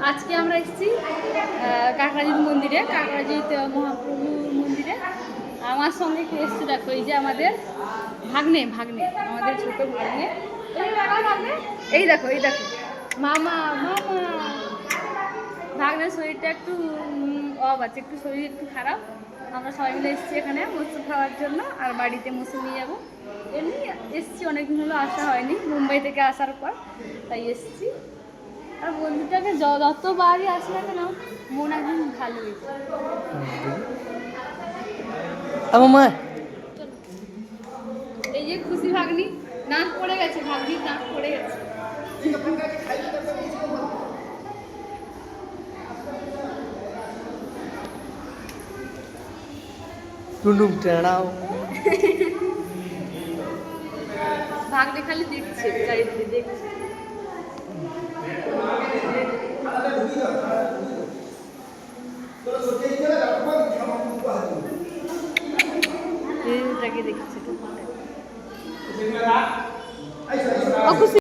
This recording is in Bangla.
আজকে আমরা এসেছি কাকরাজিৎ মন্দিরে, কাকরাজিৎ মহাপ্রভুর মন্দিরে। আমার সঙ্গে কে এসছে দেখো, এই যে আমাদের ভাগ্নে, আমাদের ছোট ভাগ্নে। এই দেখো মামা ভাগ্নের শরীরটা একটু অফ আছে, শরীর একটু খারাপ। আমরা সবাই মিলে এসেছি এখানে মৎস্য খাওয়ার জন্য, আর বাড়িতে মৎস্য নিয়ে যাবো। এমনি এসেছি, অনেকদিন হলো আসা হয়নি, মুম্বাই থেকে আসার পর তাই এসেছি। আর বন্ধুটাকে যতবারই আসি না কেন মন একদম ভালো হয়েছে। এই যে খুশি ভাগ্নি, নাক পড়ে গেছে, ভাগ্নির নাক পড়ে গেছে। ভাগ্নে খালি দেখছে, চারিদিকে দেখছে। দেখছে